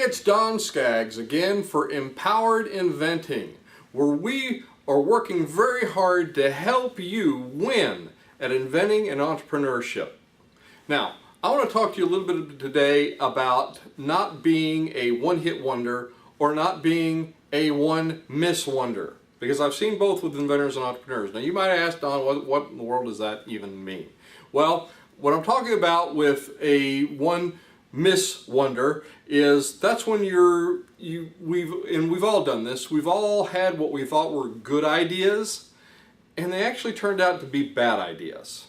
it's Don Skaggs again for Empowered Inventing, where we are working very hard to help you win at inventing and entrepreneurship. Now, I want to talk to you a little bit today about not being a one-hit wonder or not being a one-miss wonder, because I've seen both with inventors and entrepreneurs. Now, you might ask, Don, what in the world does that even mean? Well, what I'm talking about with a one-miss wonder is that's when we've all done this. We've all had what we thought were good ideas, and they actually turned out to be bad ideas.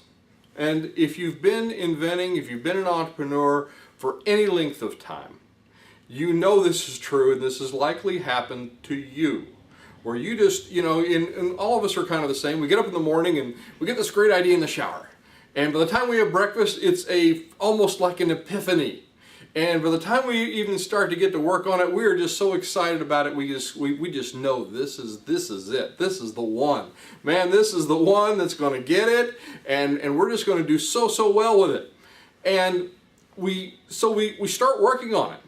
And if you've been inventing, if you've been an entrepreneur for any length of time, you know this is true, and this has likely happened to you. Where you just, and all of us are kind of the same. We get up in the morning and we get this great idea in the shower. And by the time we have breakfast, it's almost like an epiphany. And by the time we even start to get to work on it, we are just so excited about it. We just know this is it. This is the one. Man, this is the one that's going to get it, and we're just going to do so well with it. And we start working on it.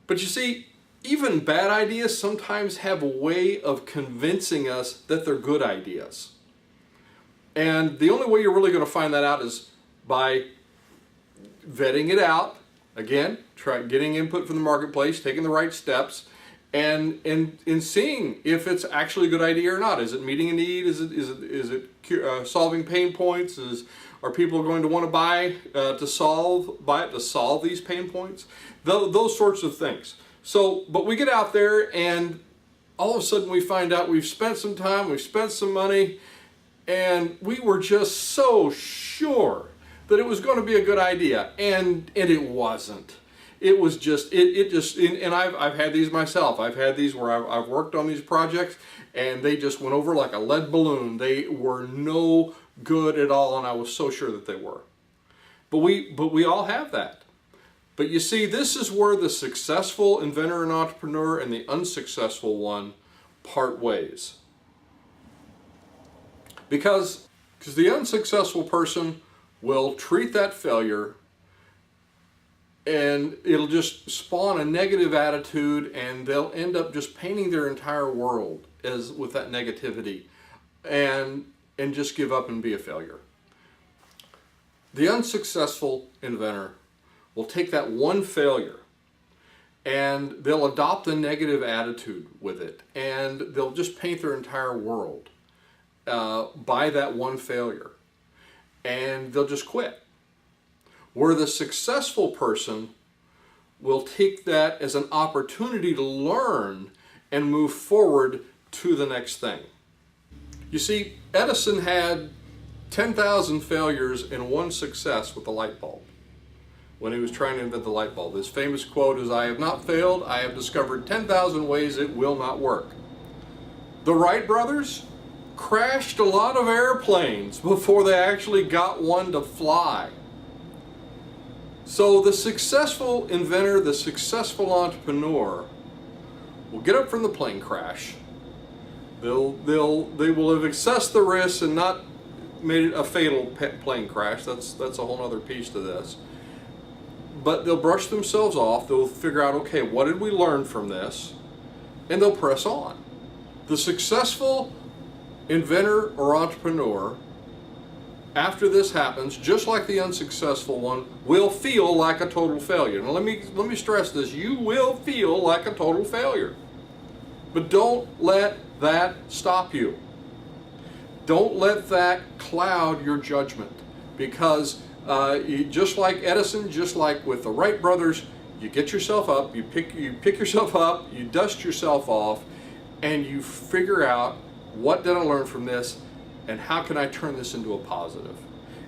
But you see, even bad ideas sometimes have a way of convincing us that they're good ideas. And the only way you're really going to find that out is by vetting it out. Again, try getting input from the marketplace, taking the right steps, and seeing if it's actually a good idea or not. Is it meeting a need? Is it solving pain points? Are people going to want to buy it to solve these pain points? Those sorts of things. But we get out there, and all of a sudden we find out we've spent some time, we've spent some money, and we were just so sure that it was going to be a good idea, and it wasn't. It was just, and I've had these myself. I've had these where I've worked on these projects, and they just went over like a lead balloon. They were no good at all, and I was so sure that they were. But we all have that. But you see, this is where the successful inventor and entrepreneur and the unsuccessful one part ways. Because the unsuccessful person will treat that failure, and it'll just spawn a negative attitude, and they'll end up just painting their entire world with that negativity, and just give up and be a failure. The unsuccessful inventor will take that one failure, and they'll adopt a negative attitude with it, and they'll just paint their entire world by that one failure, and they'll just quit. Where the successful person will take that as an opportunity to learn and move forward to the next thing. You see, Edison had 10,000 failures and one success with the light bulb when he was trying to invent the light bulb. His famous quote is, "I have not failed, I have discovered 10,000 ways it will not work." The Wright brothers crashed a lot of airplanes before they actually got one to fly. So the successful inventor, the successful entrepreneur will get up from the plane crash. They will have assessed the risks and not made it a fatal plane crash. That's a whole other piece to this. But they'll brush themselves off. They'll figure out, okay, what did we learn from this? And they'll press on. The successful inventor or entrepreneur, after this happens, just like the unsuccessful one, will feel like a total failure. Now let me stress this: you will feel like a total failure. But don't let that stop you. Don't let that cloud your judgment, because just like Edison, just like with the Wright brothers, you get yourself up, you pick yourself up, you dust yourself off, and you figure out, what did I learn from this, and how can I turn this into a positive?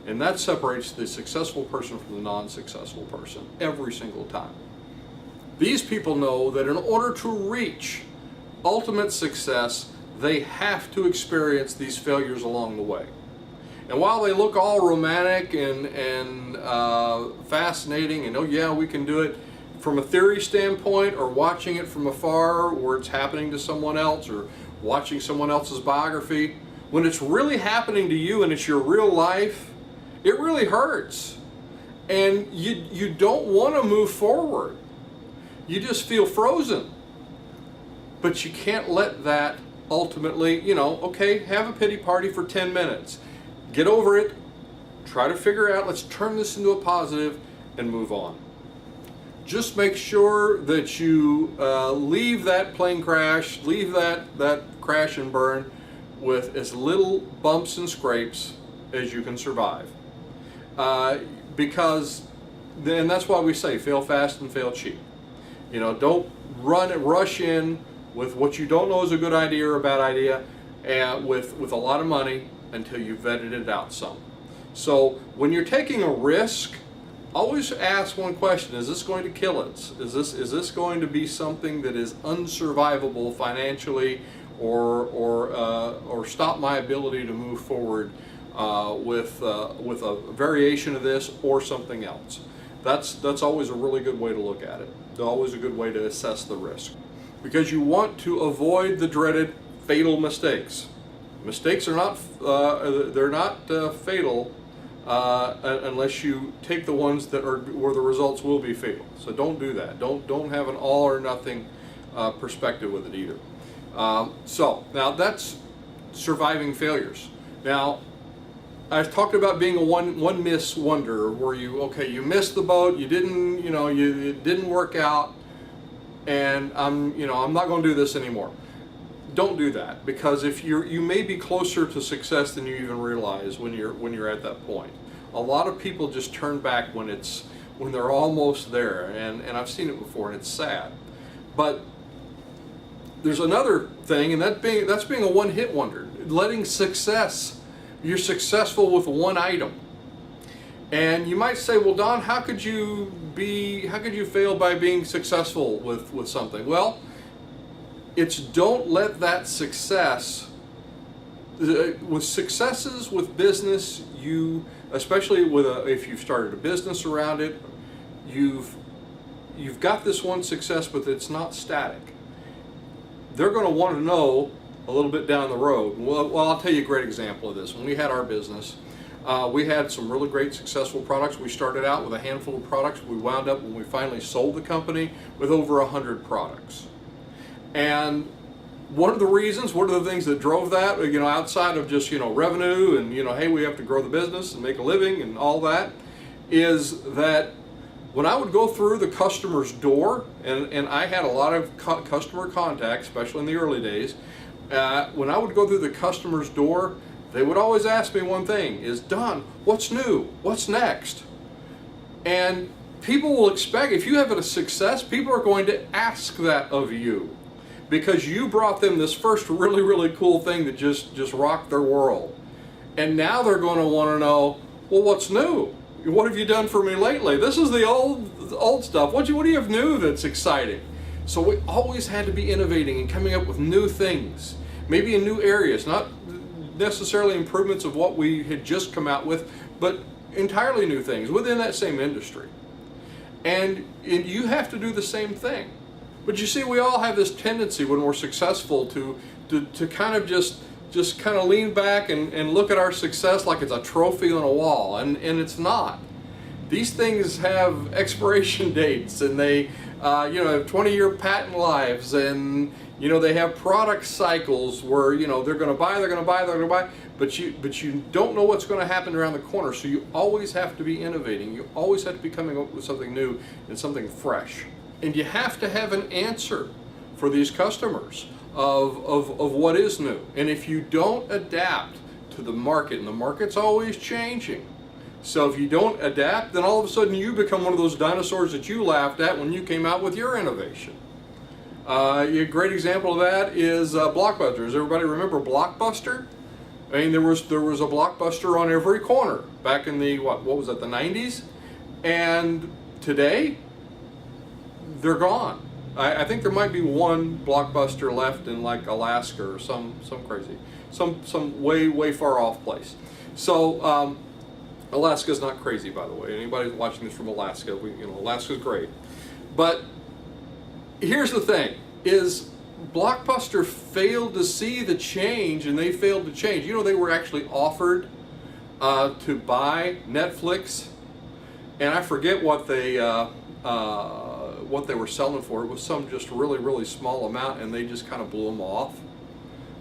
And that separates the successful person from the non-successful person every single time. These people know that in order to reach ultimate success, they have to experience these failures along the way. And while they look all romantic and fascinating, and oh yeah, we can do it from a theory standpoint, or watching it from afar where it's happening to someone else, or watching someone else's biography, when it's really happening to you and it's your real life, it really hurts. And you don't want to move forward. you just feel frozen. But you can't let that ultimately, okay, have a pity party for 10 minutes. Get over it, try to figure out, let's turn this into a positive and move on. Just make sure that you leave that plane crash, leave that crash and burn with as little bumps and scrapes as you can survive. Because then that's why we say fail fast and fail cheap. Don't rush in with what you don't know is a good idea or a bad idea, and with a lot of money until you've vetted it out some. So when you're taking a risk, always ask one question: is this going to kill us? Is this going to be something that is unsurvivable financially, or stop my ability to move forward with a variation of this or something else? That's always a really good way to look at it. Always a good way to assess the risk, because you want to avoid the dreaded fatal mistakes. Mistakes are not fatal unless you take the ones that are where the results will be fatal. So don't do that. Don't have an all or nothing perspective with it either. So now that's surviving failures. Now I've talked about being a one miss wonder, where you missed the boat, you didn't it didn't work out, and I'm not going to do this anymore. Don't do that, because if you may be closer to success than you even realize when you're at that point. A lot of people just turn back when they're almost there, and I've seen it before, and it's sad. But there's another thing, and that's being a one-hit wonder. Letting success, you're successful with one item. And you might say, well, Don, how could you fail by being successful with something? Well, it's don't let that success, with successes with business, especially if you've started a business around it, you've got this one success, but it's not static. They're going to want to know a little bit down the road. Well, I'll tell you a great example of this. When we had our business, we had some really great successful products. We started out with a handful of products. We wound up, when we finally sold the company, with over 100 products. And one of the things that drove that, outside of just, revenue and, hey, we have to grow the business and make a living and all that, is that when I would go through the customer's door, and I had a lot of customer contact, especially in the early days, when I would go through the customer's door, they would always ask me one thing, is, Don, what's new? What's next? And people will expect, if you have a success, people are going to ask that of you, because you brought them this first really, really cool thing that just rocked their world. And now they're going to want to know, well, what's new? What have you done for me lately? This is the old stuff. What do you have new that's exciting? So we always had to be innovating and coming up with new things, maybe in new areas, not necessarily improvements of what we had just come out with, but entirely new things within that same industry. And you have to do the same thing. But you see, we all have this tendency when we're successful to kind of just kind of lean back and look at our success like it's a trophy on a wall, and it's not. These things have expiration dates, and they have 20-year patent lives, and they have product cycles where they're going to buy, but you don't know what's going to happen around the corner. So you always have to be innovating. You always have to be coming up with something new and something fresh. And you have to have an answer for these customers of what is new. And if you don't adapt to the market, and the market's always changing, so if you don't adapt, then all of a sudden you become one of those dinosaurs that you laughed at when you came out with your innovation. A great example of that is Blockbuster. Does everybody remember Blockbuster? I mean, there was a Blockbuster on every corner back in the what was that, the 90s? And today, they're gone. I think there might be one Blockbuster left in like Alaska or some crazy, some way far off place. So Alaska's not crazy, by the way. Anybody watching this from Alaska, Alaska's great. But here's the thing: is Blockbuster failed to see the change, and they failed to change. They were actually offered to buy Netflix, and I forget what they what they were selling for. It was some just really small amount, and they just kind of blew them off.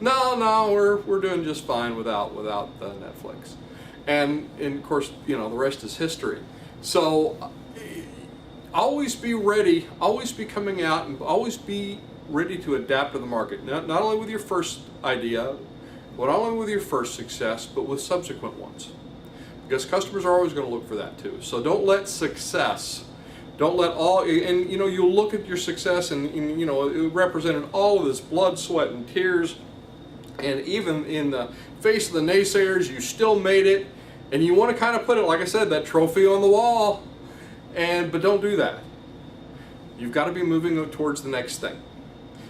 No, we're doing just fine without the Netflix. And of course, you know, the rest is history. So always be ready, always be coming out, and always be ready to adapt to the market. Not only with your first idea, not only with your first success, but with subsequent ones. Because customers are always going to look for that too. So don't let success, don't let all, and you know, you look at your success and you know, it represented all of this blood, sweat, and tears. And even in the face of the naysayers, you still made it. And you want to kind of put it, like I said, that trophy on the wall. But don't do that. You've got to be moving towards the next thing.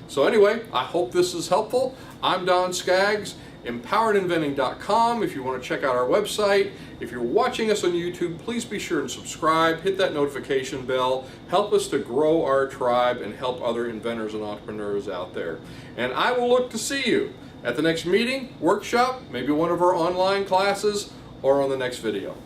So anyway, I hope this is helpful. I'm Don Skaggs, empoweredinventing.com. If you want to check out our website, if you're watching us on YouTube, please be sure and subscribe, hit that notification bell, help us to grow our tribe and help other inventors and entrepreneurs out there. And I will look to see you at the next meeting, workshop, maybe one of our online classes, or on the next video.